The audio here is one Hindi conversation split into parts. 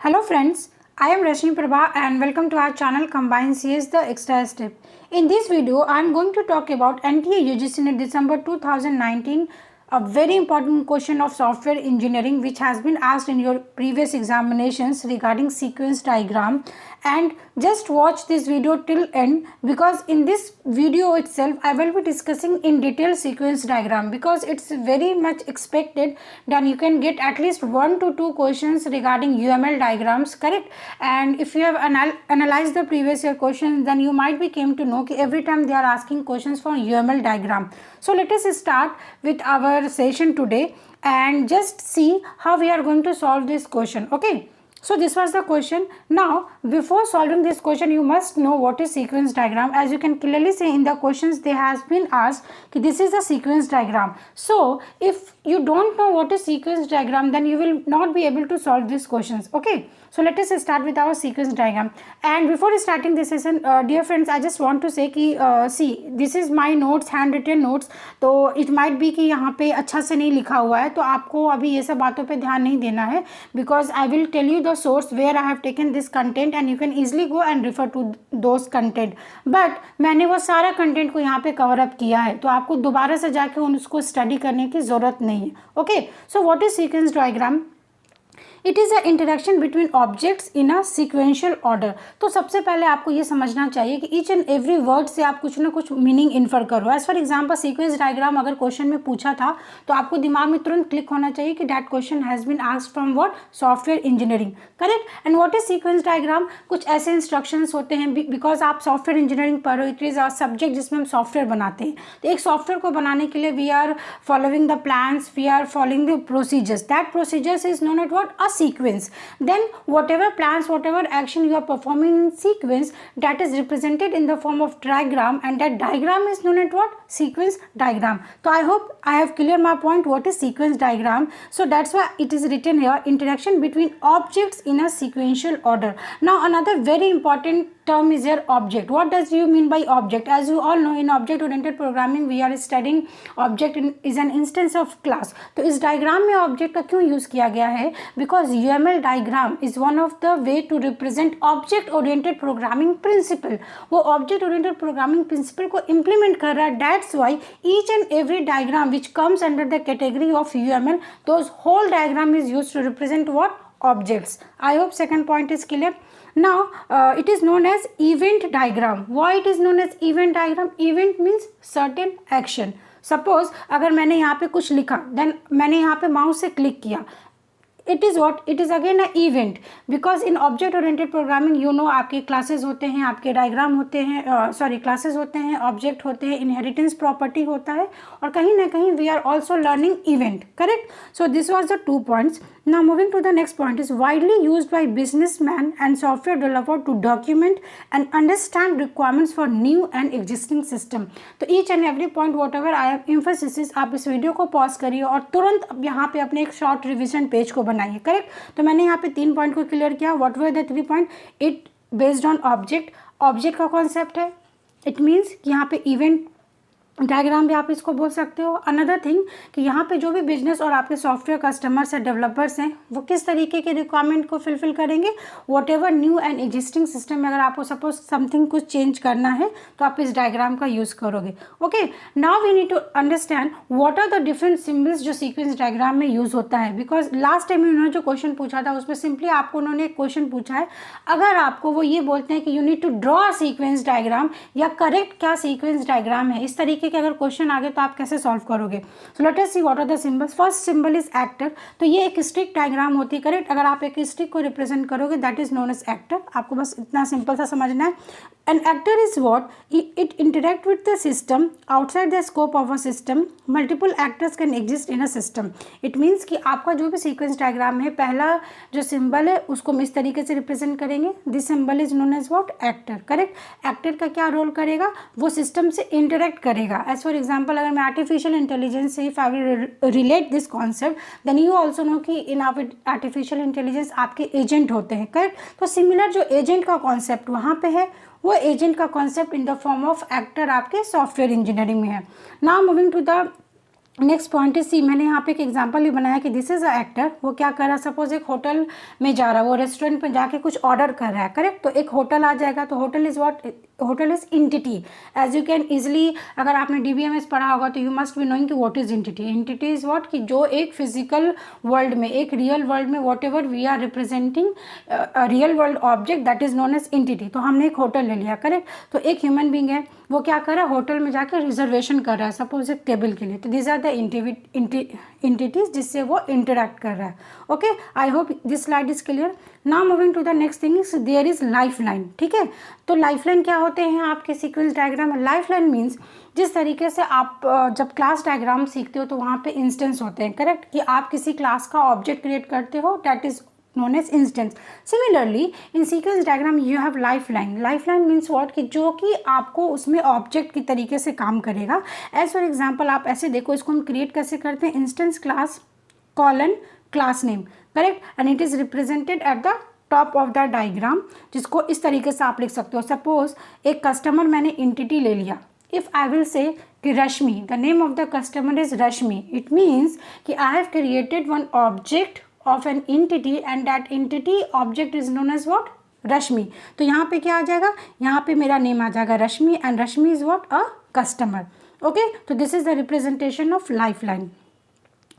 Hello friends, I am Rashmi Prabha and welcome to our channel Combine CS the Extra Step. In this video, I am going to talk about NTA UGC in December 2019, a very important question of software engineering which has been asked in your previous examinations regarding sequence diagram. And just watch this video till end, because in this video itself I will be discussing in detail sequence diagram, because it's very much expected that you can get at least 1 to 2 questions regarding UML diagrams, correct? And if you have analyzed the previous year questions, then you might be came to know that every time they are asking questions for UML diagram. So let us start with our session today and just see how we are going to solve this question. Okay, so this was the question. Now before solving this question, you must know what is sequence diagram. As you can clearly see in the questions, they has been asked that this is a sequence diagram. So if you don't know what is sequence diagram, then you will not be able to solve these questions. Okay, so let us start with our sequence diagram. And before starting this session, dear friends, I just want to say कि see, this is my notes, handwritten notes. तो it might be कि यहाँ पे अच्छा से नहीं लिखा हुआ है, तो आपको अभी ये सब बातों पे ध्यान नहीं देना है, because I will tell you the source where I have taken this content and you can easily go and refer to those content. But मैंने वो सारा content को यहाँ पे cover up किया है, तो आपको दोबारा से जाके उसको study करने की ज़रूरत नहीं है. Okay, so what is sequence diagram? It is a interaction between objects in a sequential order. तो सबसे पहले आपको ये समझना चाहिए कि ईच एंड एवरी वर्ड से आप कुछ ना कुछ मीनिंग इन्फर करो. As for example sequence diagram अगर क्वेश्चन में पूछा था तो आपको दिमाग में तुरंत क्लिक होना चाहिए कि that question has been asked from what, software engineering, correct. And what is sequence diagram? कुछ ऐसे इंस्ट्रक्शंस होते हैं, बिकॉज आप सॉफ्टवेयर इंजीनियरिंग पढ़ रहे हो, इट इज़ अ सब्जेक्ट जिसमें हम सॉफ्टवेयर बनाते हैं. तो एक सॉफ्टवेयर को बनाने के लिए we are following the plans, we are following the procedures. That procedures is known at what, a sequence. Then whatever plans, whatever action you are performing in sequence, that is represented in the form of diagram, and that diagram is known as what? Sequence diagram. So I hope I have clear my point what is sequence diagram. So that's why it is written here, interaction between objects in a sequential order. Now another very important term is your object. What does you mean by object? As you all know, in object oriented programming we are studying object is an instance of class. तो इस diagram में object का क्यों use किया गया है? Because UML diagram is one of the way to represent object oriented programming principle. वो object oriented programming principle को implement कर रहा है. That's why each and every diagram which comes under the category of UML, those whole diagram is used to represent what? Objects. I hope second point is clear. Now it is known as event diagram. Why it is known as event diagram? Event means certain action. Suppose अगर मैंने यहाँ पे कुछ लिखा, then मैंने यहाँ पे माउस से क्लिक किया, it is what? It is again a event, because in object oriented programming you know आपके classes होते हैं, आपके diagram होते हैं, classes होते हैं, object होते हैं, inheritance property होता है, और कहीं ना कहीं we are also learning event, correct? So this was the 2 points. Now moving to the next point is widely used by businessmen and software developer to document and understand requirements for new and existing system. तो each and every point whatever I have emphasis, आप इस वीडियो को पॉज करिए और तुरंत यहाँ पे अपने एक शॉर्ट रिविजन पेज को बनाइए, करेक्ट. तो मैंने यहाँ पे 3 पॉइंट को क्लियर किया. What were the 3 point? It based on object. Object का कॉन्सेप्ट है, इट मीन्स कि यहाँ पे इवेंट डायग्राम भी आप इसको बोल सकते हो. अनदर थिंग कि यहाँ पे जो भी बिजनेस और आपके सॉफ्टवेयर कस्टमर्स हैं, डेवलपर्स हैं, वो किस तरीके के रिक्वायरमेंट को फिलफिल करेंगे. What ever new and existing system में अगर आपको सपोज समथिंग कुछ चेंज करना है तो आप इस डायग्राम का यूज़ करोगे. Okay, now we need to understand what are the different symbols जो सीक्वेंस डायग्राम में यूज़ होता है. बिकॉज लास्ट टाइम उन्होंने जो क्वेश्चन पूछा था उसमें सिंपली आपको उन्होंने एक क्वेश्चन पूछा है, अगर आपको वो ये बोलते हैं कि you need to draw a sequence diagram या करेक्ट क्या सीक्वेंस डायग्राम है, इस तरीके के अगर क्वेश्चन आगे तो आप कैसे सॉल्व करोगे. So let us see what are the symbols. First symbol is actor. तो ये एक स्टिक डायग्राम होती है, करेक्ट. अगर आप एक स्टिक को रिप्रेजेंट करोगे that is known as actor. आपको बस इतना सिंपल सा समझना है. An actor is what? It interact with the system outside the scope of a system. Multiple actors can exist in a system. It means कि आपका जो भी सीक्वेंस डायग्राम है, पहला जो सिंबल है उसको हम इस तरीके से रिप्रेजेंट करेंगे. This symbol is known as what? Actor, correct. Actor का क्या रोल करेगा? वो सिस्टम से इंटरेक्ट करेगा. एज फॉर एग्जाम्पल अगर मैं आर्टिफिशियल इंटेलिजेंस से if I will relate this concept, then you also know कि इन आर्टिफिशियल इंटेलिजेंस आपके एजेंट होते हैं, करेक्ट. तो सिमिलर जो एजेंट का कॉन्सेप्ट वहाँ पे है, वो एजेंट का concept in the form of actor आपके सॉफ्टवेयर इंजीनियरिंग में है. Now moving to the next point is see, मैंने यहाँ पे एक एग्जांपल भी बनाया कि दिस इज अ एक्टर, वो क्या कर रहा है, सपोज एक होटल में जा रहा है, वो रेस्टोरेंट में जाके कुछ ऑर्डर कर रहा है, करेक्ट। तो एक होटल आ जाएगा, तो hotel is what, hotel is entity. As you can easily, अगर आपने डीबीएमएस पढ़ा होगा तो यू मस्ट बी नोइंग कि what is entity. Entity is what, कि जो एक फिजिकल वर्ल्ड में, एक रियल वर्ल्ड में, whatever we are representing real world object, that is known as entity. तो हमने एक होटल ले लिया, करेक्ट। तो एक ह्यूमन बींग है, वो क्या कर रहा है, होटल में जाकर रिजर्वेशन कर रहा है सपोज एक टेबल के लिए। तो दीज आर द एंटिटीज जिससे वो इंटरेक्ट कर रहा है। Okay, I hope this slide is clear. Now moving to the next thing is there is lifeline. ठीक है, तो लाइफ लाइन क्या होते हैं आपके सीक्वेंस डायग्राम में। लाइफ लाइन मीन्स जिस तरीके से आप जब क्लास डायग्राम सीखते हो तो वहाँ पे इंस्टेंस होते हैं, करेक्ट, कि आप किसी क्लास का ऑब्जेक्ट क्रिएट करते हो, that is known as instance. Similarly, in sequence diagram you have lifeline. Lifeline means what, कि जो कि आपको उसमें ऑब्जेक्ट की तरीके से काम करेगा। एज फॉर एग्जाम्पल आप ऐसे देखो, इसको हम क्रिएट कैसे करते हैं, instance class colon class name, correct, and it is represented at the top of the diagram, जिसको इस तरीके से आप लिख सकते हो। सपोज एक कस्टमर मैंने एंटिटी ले लिया, इफ आई विल से कि Rashmi, the name of the customer is Rashmi, it means कि I have created one object of an entity and that entity object is known as what, रश्मि। तो यहाँ पे क्या आ जाएगा, यहाँ पे मेरा नेम आ जाएगा Rashmi, and Rashmi is what, a customer. Okay, तो this is the representation of life line,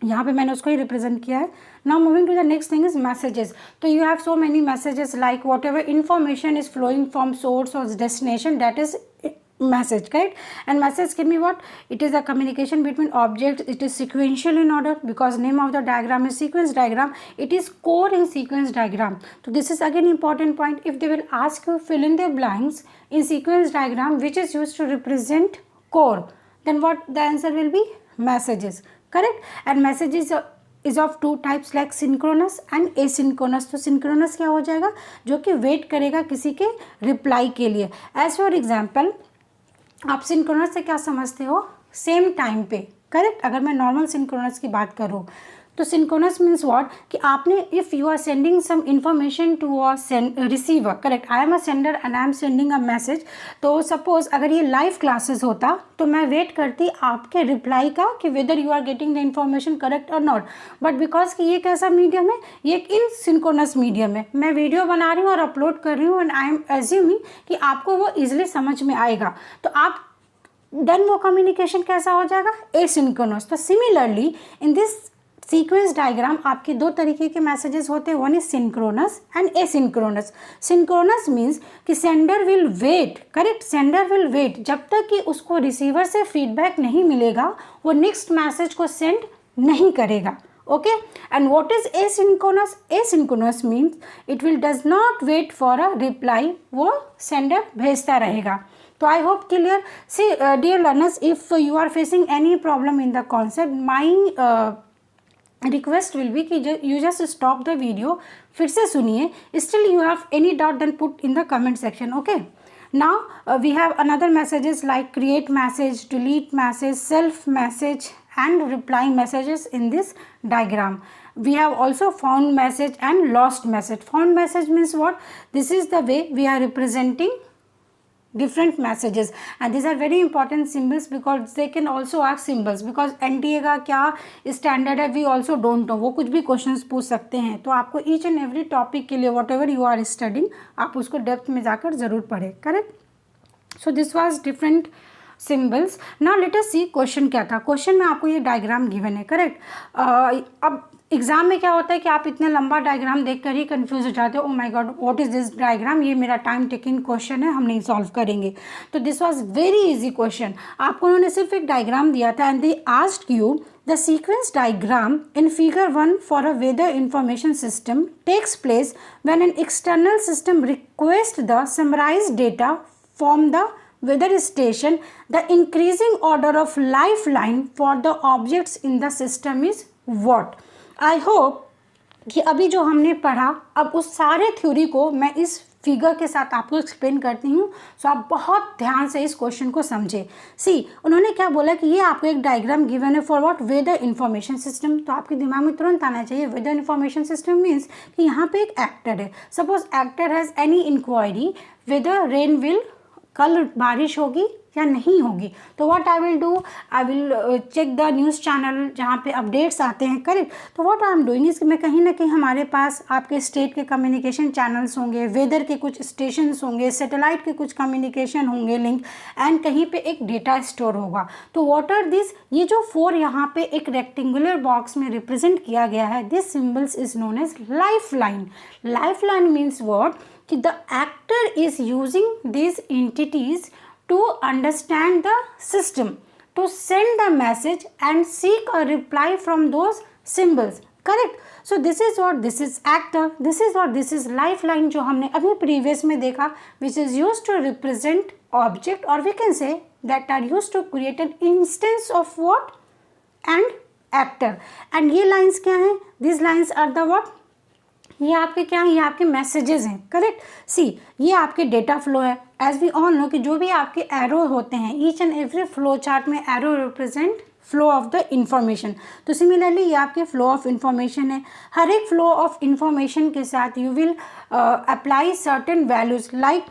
यहाँ पे मैंने उसको ही रिप्रेजेंट किया है। Now moving to the next thing is messages. तो you have so many messages like whatever information is flowing from source और destination, that is message, correct, and message can be what, it is a communication between objects, it is sequential in order because name of the diagram is sequence diagram, it is core in sequence diagram. So this is again important point. If they will ask you fill in the blanks in sequence diagram which is used to represent core, then what the answer will be, messages, correct. And messages is of two types like synchronous and asynchronous. तो synchronous क्या हो जाएगा, जो कि वेट करेगा किसी के रिप्लाई के लिए। एज फॉर एग्जाम्पल आप सिंक्रोनस से क्या समझते हो, सेम टाइम पे, करेक्ट। अगर मैं नॉर्मल सिंक्रोनस की बात करूँ तो सिंक्रोनस मीन्स व्हाट, कि आपने if you are sending some information to a receiver, correct, I am a sender and I am sending a message. तो सपोज अगर ये लाइव क्लासेस होता तो मैं वेट करती आपके रिप्लाई का कि whether you are getting the information correct और नॉट। बट बिकॉज कि ये कैसा मीडियम है, ये एक इन सिंक्रोनस मीडियम है, मैं वीडियो बना रही हूँ और अपलोड कर रही हूँ एंड आई एम एज्यूमिंग कि आपको वो ईजिली समझ में आएगा, तो आप देन वो कम्युनिकेशन कैसा हो जाएगा, एसिंक्रोनस। तो similarly in this sequence diagram आपके दो तरीके के मैसेजेस होते हैं, one is synchronous and asynchronous. Synchronous means कि sender will wait, correct, sender will wait जब तक कि उसको रिसीवर से फीडबैक नहीं मिलेगा वो नेक्स्ट मैसेज को सेंड नहीं करेगा। Okay, and what is asynchronous, asynchronous means it will does not wait for a reply, वो सेंडर भेजता रहेगा। तो I hope clear. See dear learners, if you are facing any problem in the concept, my request will be कि you just stop the video, फिर से सुनिए, still you have any doubt then put in the comment section. Okay, now we have another messages like create message, delete message, self message and reply messages in this diagram. We have also found message and lost message. Found message means what, this is the way we are representing different messages and these are very important symbols because they can also ask symbols because NTA का क्या standard है we also don't know, वो कुछ भी questions पूछ सकते हैं। तो आपको each and every topic के लिए whatever you are studying आप उसको डेप्थ में जाकर ज़रूर पढ़ें, correct. So this was different symbols. Now let us see question क्या था। क्वेश्चन में आपको ये डायग्राम गिवन है, करेक्ट। अब एग्जाम में क्या होता है कि आप इतना लंबा डायग्राम देखकर ही कंफ्यूज हो जाते हो, oh my God what is this diagram, ये मेरा टाइम टेकिंग क्वेश्चन है, हम नहीं सॉल्व करेंगे। तो this was very easy question. आपको उन्होंने सिर्फ एक डायग्राम दिया था and they asked you the sequence diagram in figure 1 for a weather information system takes place when an external system request the summarised data from the weather station. The increasing order of lifeline for the objects in the system is what? I hope कि अभी जो हमने पढ़ा, अब उस सारे थ्योरी को मैं इस फिगर के साथ आपको एक्सप्लेन करती हूँ, सो आप बहुत ध्यान से इस क्वेश्चन को समझे। सी उन्होंने क्या बोला कि ये आपको एक डायग्राम गिवन है for what, weather information system. तो आपके दिमाग में तुरंत आना चाहिए वेदर इंफॉर्मेशन सिस्टम मीन्स कि यहाँ पे एक एक्टर है। Suppose actor has any enquiry weather rain will, कल बारिश होगी या नहीं होगी। तो what I will do, I will check the news channel जहाँ पे अपडेट्स आते हैं, करेक्ट। तो what I am doing is मैं कहीं ना कहीं हमारे पास आपके स्टेट के कम्युनिकेशन चैनल्स होंगे, वेदर के कुछ स्टेशंस होंगे, सैटेलाइट के कुछ कम्युनिकेशन होंगे लिंक, एंड कहीं पे एक डेटा स्टोर होगा। तो व्हाट आर दिस, ये जो 4 यहाँ पे एक रेक्टेंगुलर बॉक्स में रिप्रेजेंट किया गया है, this symbols is known as lifeline. Lifeline means what, कि the actor is using these entities to understand the system, to send the message and seek a reply from those symbols, correct। so this is what, this is actor, this is what, this is lifeline जो हमने अभी previous में देखा, which is used to represent object, or we can say that are used to create an instance of what, and actor। and ये lines क्या हैं, these lines are the what, ये आपके क्या हैं, ये आपके मैसेजेस हैं, करेक्ट। सी, ये आपके डेटा फ्लो है। एज वी ऑल नो कि जो भी आपके एरो होते हैं, each and every flow chart में arrow represent flow of the information. तो सिमिलरली ये आपके फ्लो ऑफ इंफॉर्मेशन है। हर एक फ्लो ऑफ इंफॉर्मेशन के साथ you will apply certain values, like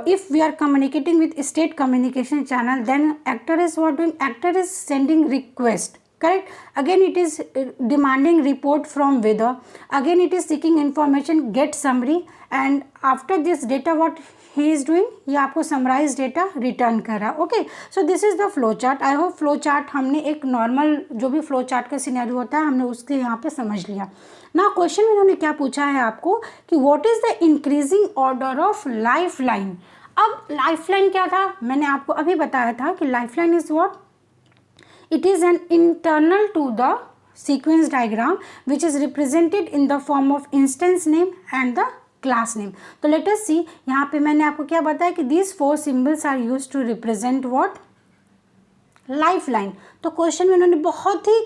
if we are communicating with state communication channel, then actor is what doing, actor is sending request, correct। again it is demanding report from weather, again it is seeking information, get summary, and after this data what he is doing, ये आपको समराइज डेटा रिटर्न कर रहा है। Okay, so this is the flow chart. I hope flow chart हमने एक नॉर्मल जो भी फ्लो चार्ट का सिनेरियो होता है हमने उसके यहाँ पे समझ लिया ना। क्वेश्चन में इन्होंने क्या पूछा है आपको कि what is the increasing order of life line. अब लाइफ लाइन क्या था, मैंने आपको अभी बताया था कि life line is what, it is an internal to the sequence diagram which is represented in the form of instance name and the class name। तो let us see, यहाँ पे मैंने आपको क्या बताया कि these 4 symbols are used to represent what, lifeline। तो क्वेश्चन में उन्होंने बहुत ही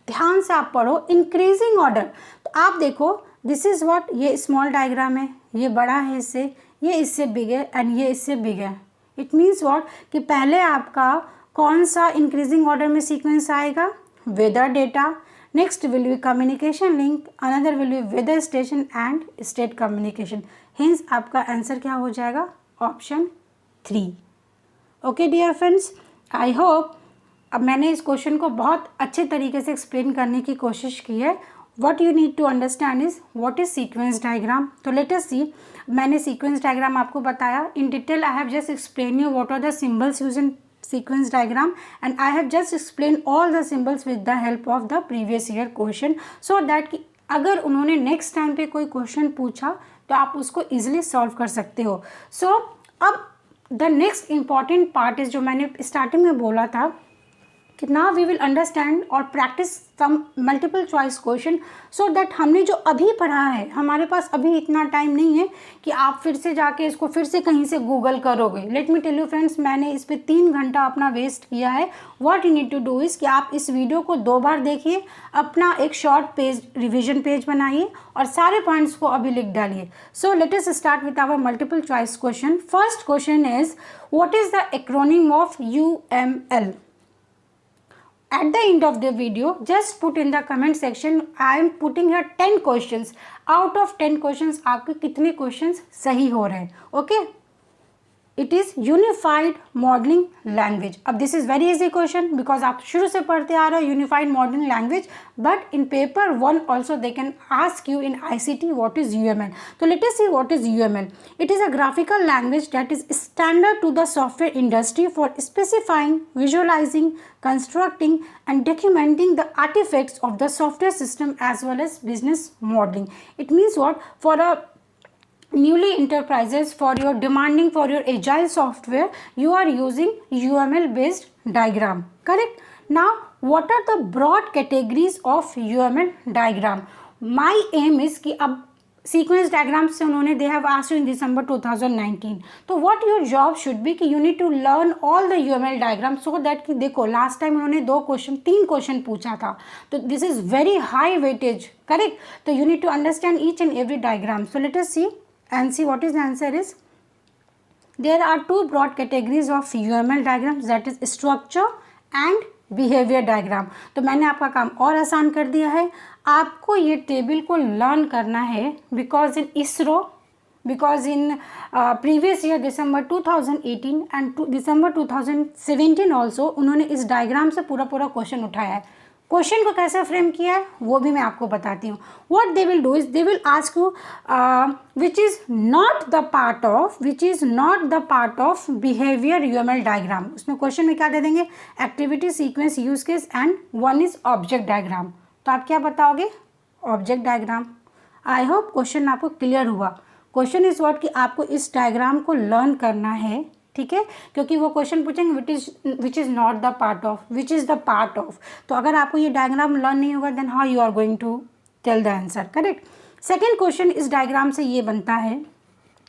ध्यान से आप पढ़ो, इंक्रीजिंग ऑर्डर। तो आप देखो दिस इज व्हाट, ये स्मॉल डायग्राम है, ये बड़ा है इससे, ये इससे बिग है, एंड ये इससे बिग है। इट मीन्स व्हाट कि पहले आपका कौन सा इंक्रीजिंग ऑर्डर में सीक्वेंस आएगा, weather data, next will be communication link, another will be weather station and state communication. Hence आपका आंसर क्या हो जाएगा, option 3। Okay dear friends, I hope अब मैंने इस क्वेश्चन को बहुत अच्छे तरीके से एक्सप्लेन करने की कोशिश की है। What you need to understand is what is sequence diagram। तो let us see, मैंने sequence diagram आपको बताया in detail। I have just explained you what are the symbols used in sequence diagram, and I have just explained all the symbols with the help of the previous year question, so that कि अगर उन्होंने next time पे कोई question पूछा तो आप उसको easily solve कर सकते हो। So अब the next important part is जो मैंने starting में बोला था कि now we will understand और practice some multiple choice question, so that हमने जो अभी पढ़ा है, हमारे पास अभी इतना टाइम नहीं है कि आप फिर से जाके इसको फिर से कहीं से गूगल करोगे। Let me tell you friends, मैंने इस पर 3 घंटा अपना वेस्ट किया है। What you need to do is कि आप इस वीडियो को 2 बार देखिए, अपना एक शॉर्ट पेज रिविजन पेज बनाइए और सारे पॉइंट्स को अभी लिख डालिए। So let us start with our multiple choice question. First question is what is the acronym of UML। At the end of the video, just put in the comment section, I am putting here 10 questions. Out of 10 questions, आपके कितने questions सही हो रहे हैं, okay? It is unified modeling language। अब this is very easy question because आप शुरू से पढ़ते आ रहे हो unified modeling language, but in paper 1 also they can ask you in ICT what is UML। तो let us see what is UML। It is a graphical language that is standard to the software industry for specifying, visualizing, constructing and documenting the artifacts of the software system as well as business modeling। It means what, for a newly enterprises, for your demanding, for your agile software, you are using UML based diagram, correct। now what are the broad categories of UML diagram। my aim is कि अब सीक्वेंस डायग्राम से उन्होंने they have asked in December 2019। तो what your job should be कि you need to learn all the UML diagram, so that कि देखो लास्ट टाइम उन्होंने 3 क्वेश्चन पूछा था, तो this is very high weightage, correct. तो you need to understand each and every diagram. So let us see and see what is the answer is। there are 2 broad categories of UML diagrams, that is structure and behavior diagram। तो मैंने आपका काम और आसान कर दिया है, आपको ये टेबल को लर्न करना है because in ISRO because in previous year December 2018 and December 2017 also उन्होंने इस डायग्राम से पूरा क्वेश्चन उठाया है। क्वेश्चन को कैसे फ्रेम किया है वो भी मैं आपको बताती हूँ। What they will do is they will ask you which is not the part of behaviour UML diagram. उसमें क्वेश्चन में क्या दे देंगे, activity sequence use case and one is object diagram. तो आप क्या बताओगे, object diagram. I hope question आपको क्लियर हुआ। क्वेश्चन इज व्हाट कि आपको इस डायग्राम को लर्न करना है, ठीक है, क्योंकि वो क्वेश्चन पूछेंगे which is not the part of, which is the part of. तो अगर आपको ये डायग्राम लर्न नहीं होगा then how you are going to tell the answer, correct. Second question इस डायग्राम से ये बनता है,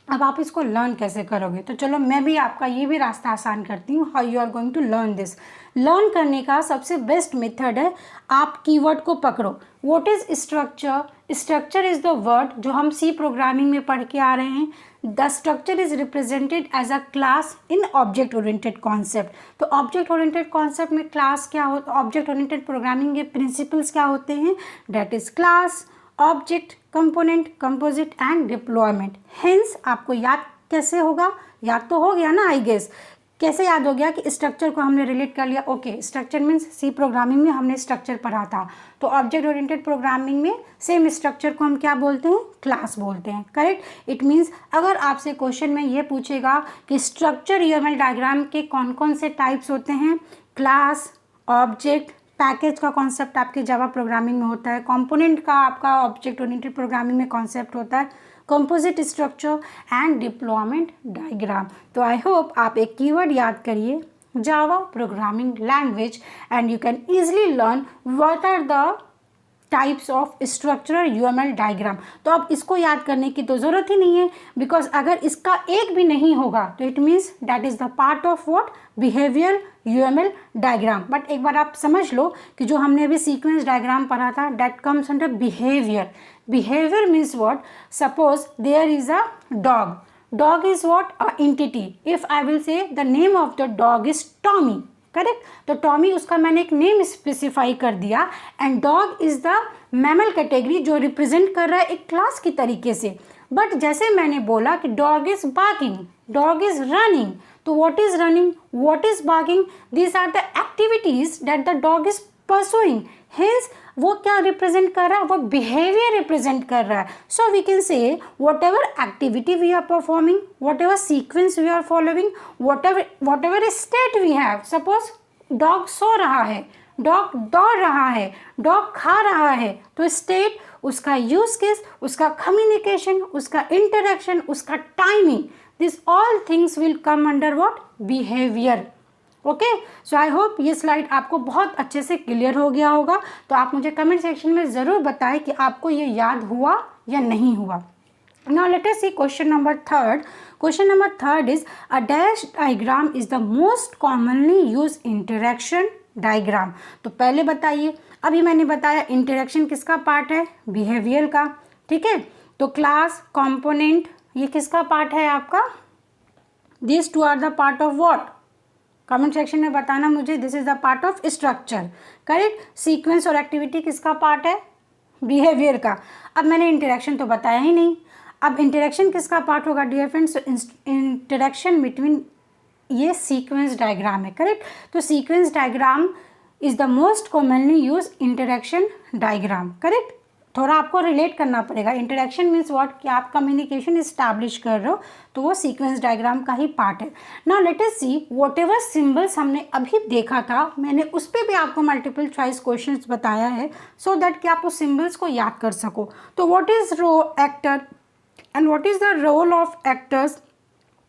अब आप इसको लर्न कैसे करोगे। तो चलो मैं भी आपका ये भी रास्ता आसान करती हूँ, how you are going to learn this. Learn करने का सबसे बेस्ट मेथड है आप कीवर्ड को पकड़ो। What is structure, structure is the word जो हम सी प्रोग्रामिंग में पढ़ के आ रहे हैं। The structure is represented as a class in object oriented concept. तो ऑब्जेक्ट ओरिएंटेड कॉन्सेप्ट में क्लास क्या होता है, ऑब्जेक्ट ओरिएंटेड प्रोग्रामिंग के प्रिंसिपल्स क्या होते हैं, that is class, object, component, composite and deployment. Hence आपको याद कैसे होगा, याद तो हो गया ना आई गेस। कैसे याद हो गया कि स्ट्रक्चर को हमने रिलेट कर लिया। Okay, structure means C programming में हमने स्ट्रक्चर पढ़ा था, तो ऑब्जेक्ट ओरिएंटेड प्रोग्रामिंग में सेम स्ट्रक्चर को हम क्या बोलते हैं, क्लास बोलते हैं, करेक्ट। इट मीन्स अगर आपसे क्वेश्चन में ये पूछेगा कि स्ट्रक्चर यूएमएल डायग्राम के कौन कौन से टाइप्स होते हैं, क्लास, ऑब्जेक्ट, पैकेज का कॉन्सेप्ट आपके जावा प्रोग्रामिंग में होता है, कंपोनेंट का आपका ऑब्जेक्ट ओरिएंटेड प्रोग्रामिंग में कॉन्सेप्ट होता है, composite structure and deployment diagram. तो आई होप आप एक कीवर्ड याद करिए, Java programming language, and you can easily learn what are the types of structural UML diagram. तो अब इसको याद करने की तो ज़रूरत ही नहीं है, बिकॉज अगर इसका एक भी नहीं होगा तो it means that is the part of what, behaviour UML diagram. But एक बार आप समझ लो कि जो हमने अभी सीक्वेंस डायग्राम पढ़ा था that comes under behaviour. Behaviour means what, suppose there is a dog, dog is what, a entity. If I will say the name of the dog is Tommy, correct. तो टॉमी उसका मैंने एक नेम स्पेसिफाई कर दिया, and dog is the mammal category जो रिप्रेजेंट कर रहा है एक क्लास की तरीके से। बट जैसे मैंने बोला कि dog is barking, dog is running, तो what is running, what is barking, these are the activities that the dog is pursuing. Hence वो क्या रिप्रेजेंट कर रहा है, वो बिहेवियर रिप्रेजेंट कर रहा है। So we can say whatever activity we are performing, whatever sequence we are following, whatever state we have. Suppose dog सो रहा है, डॉग दौड़ रहा है, डॉग खा रहा है, तो स्टेट, उसका यूज केस, उसका कम्युनिकेशन, उसका इंटरेक्शन, उसका timing, this all things will come under what, behaviour. Okay, so I hope ये स्लाइड आपको बहुत अच्छे से क्लियर हो गया होगा। तो आप मुझे कमेंट सेक्शन में ज़रूर बताएं कि आपको ये याद हुआ या नहीं हुआ। Now let us see question number third. Question number third is a dash diagram is the most commonly used interaction diagram. तो पहले बताइए, अभी मैंने बताया इंटरेक्शन किसका पार्ट है, बिहेवियर का, ठीक है। तो क्लास, कंपोनेंट, ये किसका पार्ट है आपका, this two are the part of what, comment section में बताना मुझे, this is the part of structure, correct. Sequence और एक्टिविटी किसका पार्ट है, बिहेवियर का। अब मैंने इंटरेक्शन तो बताया ही नहीं, अब इंटरेक्शन किसका पार्ट होगा डियर फ्रेंड्स, इंटरेक्शन बिटवीन, ये सीक्वेंस डायग्राम है, करेक्ट। तो sequence diagram is the most commonly use interaction diagram, correct. थोड़ा आपको रिलेट करना पड़ेगा, इंटरेक्शन मीन्स व्हाट, कि आप कम्युनिकेशन इस्टेब्लिश कर रहे हो, तो वो सीक्वेंस डायग्राम का ही पार्ट है। Now let us see what ever symbols हमने अभी देखा था, मैंने उस पर भी आपको मल्टीपल चॉइस क्वेश्चंस बताया है, सो दैट कि आप उस सिम्बल्स को याद कर सको। तो what is role actor and what is the role of actors,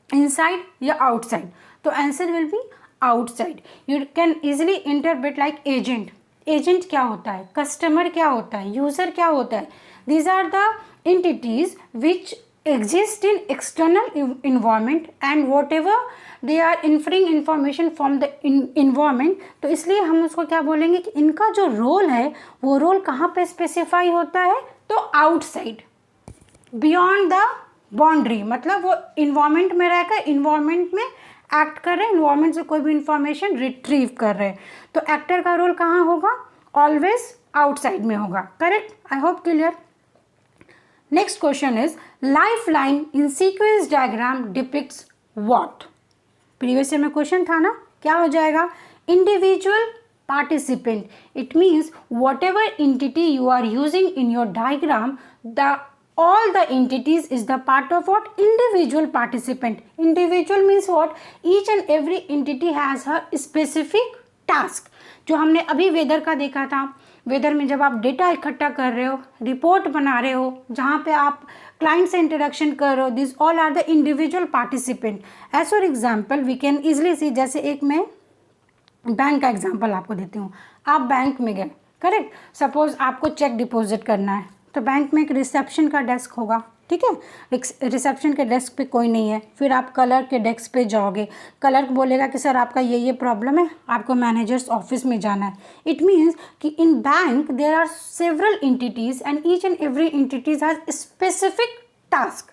inside या आउटसाइड, तो answer will be outside. You can easily interpret like agent, agent क्या होता है, कस्टमर क्या होता है, यूजर क्या होता है, these are the entities which exist in external environment and whatever they are inferring information from the environment. तो इसलिए हम उसको क्या बोलेंगे कि इनका जो रोल है वो रोल कहाँ पे स्पेसिफाई होता है, तो आउटसाइड, बियॉन्ड द बाउंड्री, मतलब वो इन्वायरमेंट में रहकर इन्वायरमेंट में एक्ट कर रहे हैं, इन्वायरमेंट से कोई भी इंफॉर्मेशन रिट्रीव कर रहे हैं। तो एक्टर का रोल कहाँ होगा, ऑलवेज आउटसाइड में होगा, correct. I hope clear. Next question is lifeline in sequence diagram depicts what. Previous year में क्वेश्चन था ना, क्या हो जाएगा? Individual participant. It means whatever entity you are using in your diagram, all the entities is the part of what? Individual participant. Individual means what? Each and every entity has a specific task. जो हमने अभी वेदर का देखा था, वेदर में जब आप डेटा इकट्ठा कर रहे हो, रिपोर्ट बना रहे हो, जहाँ पे आप क्लाइंट से इंटरेक्शन कर रहे हो, this all are the individual participant. As for example we can easily see, जैसे एक मैं बैंक का एग्जांपल आपको देती हूँ. आप बैंक में गए, करेक्ट. सपोज आपको चेक डिपॉजिट करना है, तो बैंक में एक रिसेप्शन का डेस्क होगा, ठीक है. रिसेप्शन के डेस्क पे कोई नहीं है, फिर आप क्लर्क के डेस्क पे जाओगे. क्लर्क बोलेगा कि सर आपका ये प्रॉब्लम है, आपको मैनेजर्स ऑफिस में जाना है. इट मीन्स कि in bank there are several entities and each and every entities has specific task.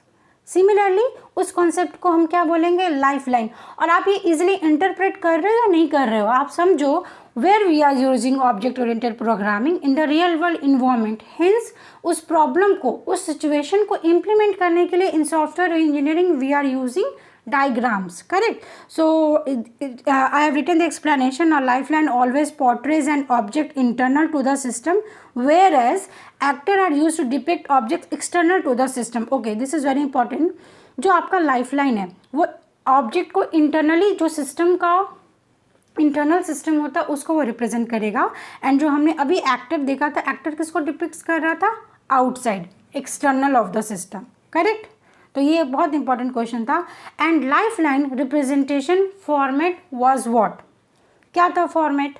Similarly उस कॉन्सेप्ट को हम क्या बोलेंगे? लाइफलाइन. और आप ये इजिली इंटरप्रेट कर रहे हो या नहीं कर रहे हो? आप समझो, where we are using object oriented programming in the real world environment. Hence उस प्रॉब्लम को, उस सिचुएशन को इम्प्लीमेंट करने के लिए in software engineering we are using diagrams, correct. So I have written the explanation. A lifeline always portrays an object internal to the system, whereas actor are used to depict objects external to the system. Okay, this is very important. जो आपका lifeline है वो ऑब्जेक्ट को इंटरनली, जो सिस्टम का इंटरनल सिस्टम होता है उसको वो रिप्रेजेंट करेगा. एंड जो हमने अभी एक्टर देखा था, एक्टर किसको डिपिक्ट कर रहा था? Outside, external of the system, correct. तो ये बहुत इंपॉर्टेंट क्वेश्चन था. And lifeline representation format was what? क्या था फॉर्मेट?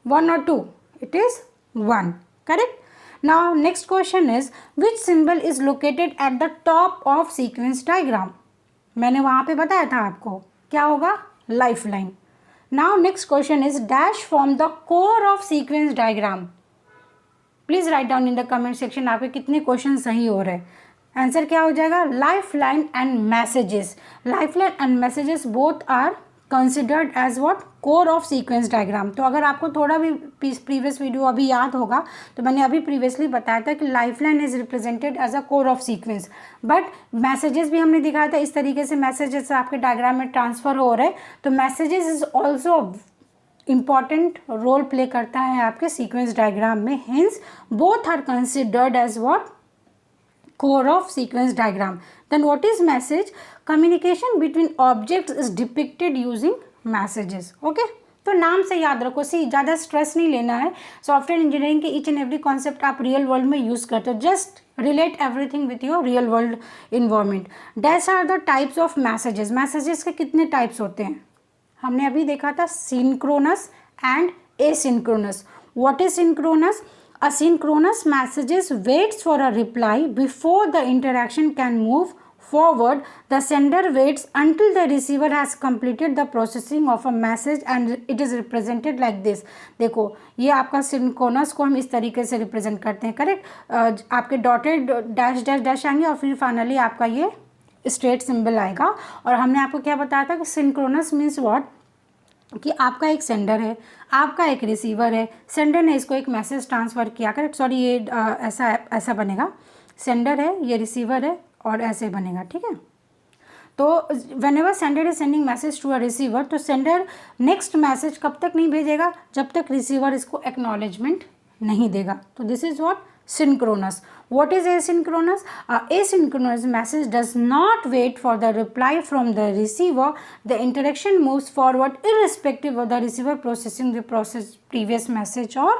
1 और 2? It is 1, correct. Now next question is which symbol is located at the top of sequence diagram? मैंने वहां पे बताया था आपको, क्या होगा? Lifeline. Now next question is dash form the core of sequence diagram. Please write down in the comment section आपके कितने क्वेश्चन सही हो रहे हैं. आंसर क्या हो जाएगा? Lifeline and messages. Lifeline and messages both are considered as what? Core of sequence diagram. तो अगर आपको थोड़ा भी प्रीवियस वीडियो अभी याद होगा तो मैंने अभी प्रीवियसली बताया था कि lifeline is represented as a core of sequence. But messages भी हमने दिखाया था, इस तरीके से मैसेजेस आपके डायग्राम में ट्रांसफर हो रहे हैं. तो messages is also important role play करता है आपके सीक्वेंस डायग्राम में. Hence both are considered as what? Core of sequence diagram. Then what is message? Communication between objects is depicted using messages. Okay? तो नाम से याद रखो. ज़्यादा स्ट्रेस नहीं लेना है. सॉफ्टवेयर इंजीनियरिंग के ईच एंड एवरी कॉन्सेप्ट आप रियल वर्ल्ड में यूज़ करते हो. Just relate everything with your real world environment. Dash are the types of messages. Messages के कितने टाइप्स होते हैं? हमने अभी देखा था synchronous and asynchronous. What is synchronous? Asynchronous messages waits for a reply before the interaction can move forward. The sender waits until the receiver has completed the processing of a message and it is represented like this. देखो ये आपका सिंक्रोनस को हम इस तरीके से रिप्रेजेंट करते हैं, करेक्ट. आपके डॉटेड डैश डैश डैश आएंगे और फिर फाइनली आपका ये स्ट्रेट सिंबल आएगा. और हमने आपको क्या बताया था कि सिंक्रोनस मीन्स व्हाट? कि आपका एक सेंडर है, आपका एक रिसीवर है. सेंडर ने इसको एक मैसेज ट्रांसफ़र किया, करेक्ट. सॉरी, ये ऐसा बनेगा. सेंडर है, ये रिसीवर है और ऐसे बनेगा, ठीक है. तो whenever sender is sending message to a receiver, तो सेंडर नेक्स्ट मैसेज कब तक नहीं भेजेगा? जब तक रिसीवर इसको एक्नॉलेजमेंट नहीं देगा. तो this is what? synchronous. What is asynchronous? Asynchronous message does not wait for the reply from the receiver. The interaction moves forward irrespective of the receiver processing the previous message or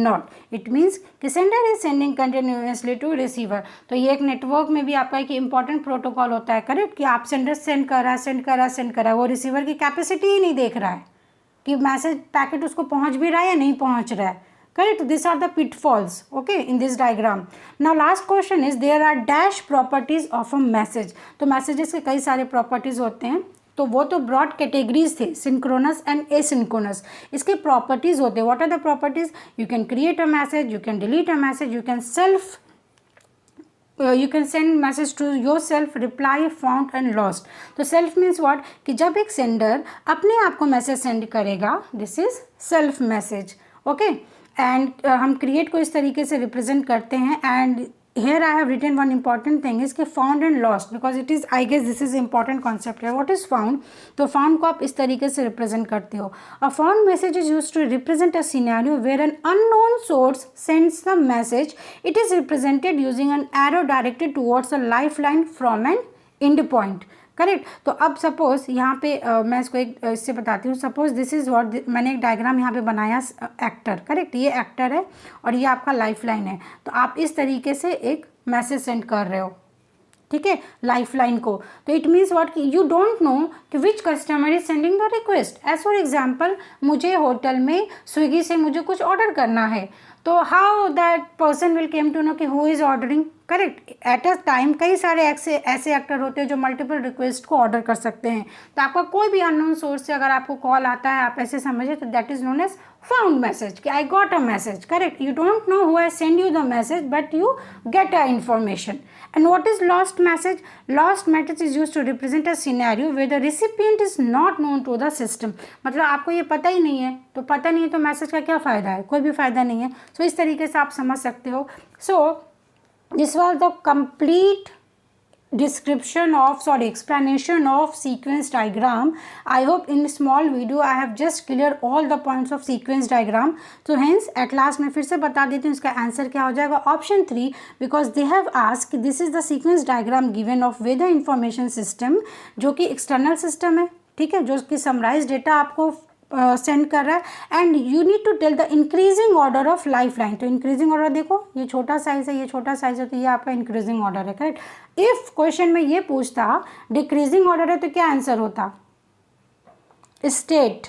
not. It means कि sender is sending continuously to receiver. तो ये एक नेटवर्क में भी आपका एक इम्पॉर्टेंट प्रोटोकॉल होता है, करेक्ट. कि आप सेंडर सेंड कर रहा है, वो रिसीवर की कैपेसिटी ही नहीं देख रहा है कि मैसेज पैकेट उसको पहुंच भी रहा है या नहीं पहुंच रहा है. Correct. These are the pitfalls, okay, in this diagram. Now last question is there are dash properties of a message. तो messages के कई सारे properties होते हैं. तो वो तो ब्रॉड कैटेगरीज थे, सिंक्रोनस एंड एसिंक्रोनस. इसके प्रॉपर्टीज होते हैं. What are the properties? You can create a message, you can delete a message, you can send message to yourself, reply found and lost. तो सेल्फ मीन्स व्हाट? कि जब एक सेंडर अपने आप को मैसेज सेंड करेगा, this is self message, okay. And हम क्रिएट को इस तरीके से रिप्रेजेंट करते हैं. And here I have written one important thing is कि found and lost, because it is, I guess this is important concept here. What is found? तो found को आप इस तरीके से represent करते हो. A found message is used to represent a scenario where an unknown source sends the message. It is represented using an arrow directed towards a lifeline from an end point. Correct. तो अब सपोज यहाँ पे मैं इसको एक इससे बताती हूँ. सपोज दिस इज़ व्हाट, मैंने एक डायग्राम यहाँ पे बनाया एक्टर. करेक्ट. ये एक्टर है और ये आपका लाइफलाइन है. तो आप इस तरीके से एक मैसेज सेंड कर रहे हो, ठीक है, लाइफलाइन को. तो इट मीन्स व्हाट कि यू डोंट नो कि which customer is sending the request. As for example, मुझे होटल में स्विगी से मुझे कुछ ऑर्डर करना है. तो how that person will came to know कि who is ordering. Correct. At a time कई सारे ऐसे एक्टर होते हैं जो मल्टीपल रिक्वेस्ट को ऑर्डर कर सकते हैं. तो आपका कोई भी अननोन सोर्स से अगर आपको कॉल आता है, आप ऐसे समझिए, तो that is known as found message कि I got a message. Correct. You don't know who has send you the message but you get a information. And what is lost message? Lost message is used to represent a scenario where the recipient is not known to the system. मतलब आपको ये पता ही नहीं है, तो पता नहीं है तो मैसेज का क्या फ़ायदा है? कोई भी फ़ायदा नहीं है. सो इस तरीके से आप समझ सकते हो. सो this was the complete explanation of sequence diagram. I hope in small video I have just cleared all the points of sequence diagram. So hence at last मैं फिर से बता देती हूँ इसका आंसर क्या हो जाएगा. Option 3, because they have asked this is the sequence diagram given of weather information system, जो कि external system है, ठीक है, जो कि समराइज डेटा आपको सेंड कर रहा है. And you need to tell the increasing order of life line. तो इंक्रीजिंग ऑर्डर देखो, ये छोटा साइज है, ये छोटा साइज है, तो ये आपका इंक्रीजिंग ऑर्डर है. करेक्ट. इफ क्वेश्चन में ये पूछता डिक्रीजिंग ऑर्डर है तो क्या आंसर होता? State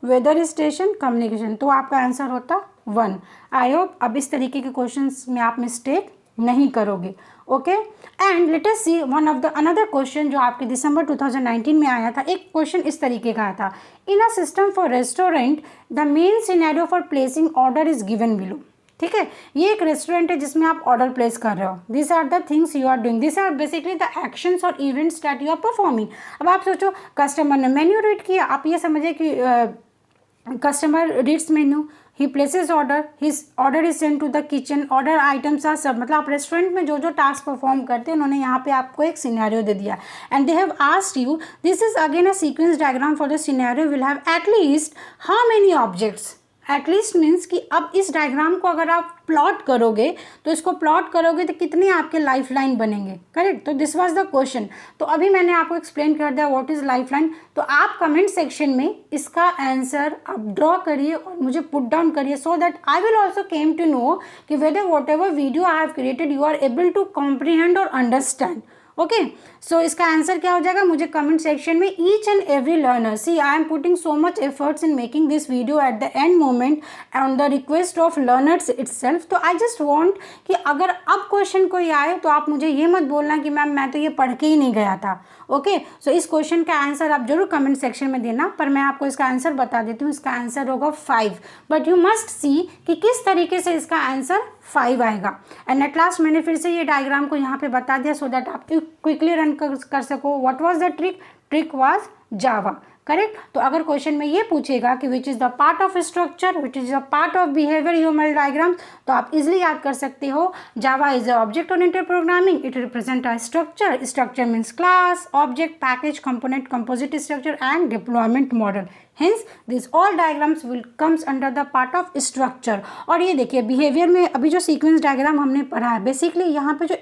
whether station communication. तो आपका आंसर होता 1. आई होप अब इस तरीके के क्वेश्चन में आप मिस्टेक नहीं करोगे. Okay. And let us see one of the another question जो आपके दिसंबर 2019 में आया था. एक क्वेश्चन इस तरीके का आया था. In a system for restaurant the main scenario for placing order is given below. ठीक है, ये एक रेस्टोरेंट है जिसमें आप ऑर्डर प्लेस कर रहे हो. This are the things you are doing. This are basically the actions और events that you are performing. अब आप सोचो, कस्टमर ने मेन्यू रीड किया. आप ये समझिए कि customer reads menu, he places order, his order is send to the kitchen, order items are सब. मतलब आप रेस्टोरेंट में जो जो टास्क परफॉर्म करते हैं उन्होंने यहाँ पे आपको एक सिनेरियो दे दिया. And they have asked you, this is again a sequence diagram for the scenario will have at least how many objects. At least means कि अब इस डायग्राम को अगर आप प्लॉट करोगे तो इसको प्लॉट करोगे तो कितने आपके लाइफ लाइन बनेंगे. करेक्ट. तो दिस वाज द क्वेश्चन. तो अभी मैंने आपको एक्सप्लेन कर दिया व्हाट इज लाइफ लाइन. तो आप कमेंट सेक्शन में इसका आंसर आप ड्रॉ करिए और मुझे पुट डाउन करिए, so that I will also came to know कि whether whatever video I have created you are able to comprehend और अंडरस्टैंड. ओके. सो इसका आंसर क्या हो जाएगा मुझे कमेंट सेक्शन में. Each and every learner, see I am putting so much efforts in making this video at the end moment on the request of learners itself. तो आई जस्ट वांट कि अगर अब क्वेश्चन कोई आए तो आप मुझे ये मत बोलना कि मैम मैं तो ये पढ़ के ही नहीं गया था. ओके. सो इस क्वेश्चन का आंसर आप जरूर कमेंट सेक्शन में देना, पर मैं आपको इसका आंसर बता देती हूँ. इसका आंसर होगा 5. बट यू मस्ट सी कि किस तरीके से इसका आंसर 5 आएगा. एंड एट लास्ट मैंने फिर से ये डायग्राम को यहाँ पे बता दिया सो दैट आप क्विकली रन कर सको. What was the trick? Trick was Java. Correct. तो अगर क्वेश्चन में ये पूछेगा कि विच is the part of structure, which is the part of behaviour UML diagram, तो आप इजिली याद कर सकते हो. Java is a object oriented programming. It represent a structure. Structure means class, object, package, component, composite structure and deployment model. Hence these all diagrams will comes under the part of structure. और ये देखिए बिहेवियर में अभी जो सीक्वेंस डायग्राम हमने पढ़ा है, बेसिकली यहाँ पे जो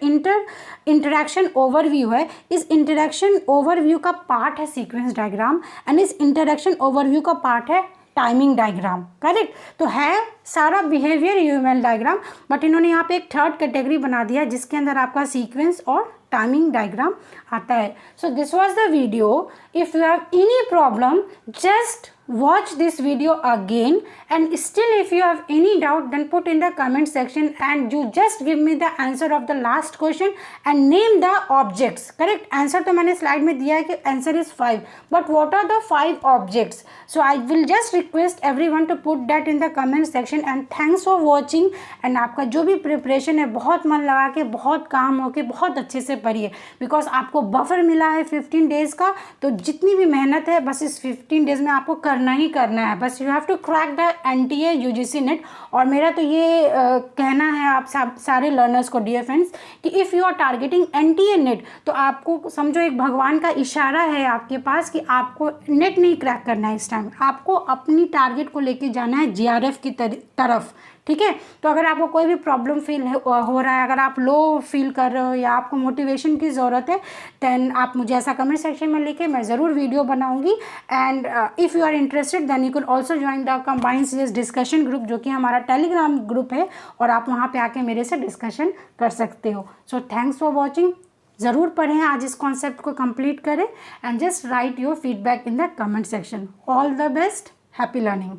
इंटरेक्शन ओवरव्यू है, इस इंटरेक्शन ओवरव्यू का पार्ट है सीक्वेंस डायग्राम, एंड इस इंटरेक्शन ओवरव्यू का पार्ट है टाइमिंग डायग्राम. करेक्ट. तो है सारा बिहेवियर यूएमएल डायग्राम, बट इन्होंने यहाँ पे एक थर्ड कैटेगरी बना दिया जिसके अंदर आपका सीक्वेंस और टाइमिंग डायग्राम आता है. सो this was the video. If you have any problem just watch this video again, and still if you have any doubt then put in the comment section and you just give me the answer of the last question and name the objects. Correct. Answer तो मैंने slide में दिया है कि answer is 5, but what are the 5 objects? So I will just request everyone to put that in the comment section, and thanks for watching. and आपका जो भी preparation है बहुत मन लगा के, बहुत काम हो के, बहुत अच्छे से पढ़िए, बिकॉज आपको बफर मिला है 15 डेज़ का। तो जितनी भी मेहनत है बस इस 15 डेज़ में आपको करना ही करना है। बस you have to crack the NTA UGC net. और मेरा तो ये कहना है आप सारे लर्नर्स को, डियर फ्रेंड्स, कि if you are targeting NTA net तो आपको समझो एक भगवान का इशारा है आपके पास कि आपको नेट नहीं क्रैक करना है। इस टाइम आपको अपनी टारगेट को लेके जाना है GRF की तरफ, ठीक है। तो अगर आपको कोई भी प्रॉब्लम फील हो रहा है, अगर आप लो फील कर रहे हो या आपको मोटिवेशन की ज़रूरत है, देन आप मुझे ऐसा कमेंट सेक्शन में लिखे, मैं ज़रूर वीडियो बनाऊंगी। And if you are interested then you can also join the combined CS discussion group, जो कि हमारा टेलीग्राम ग्रुप है, और आप वहाँ पे आके मेरे से डिस्कशन कर सकते हो। So thanks for watching. ज़रूर पढ़ें, आज इस कॉन्सेप्ट को कंप्लीट करें, and just right your feedback in the comment section. All the best, happy learning.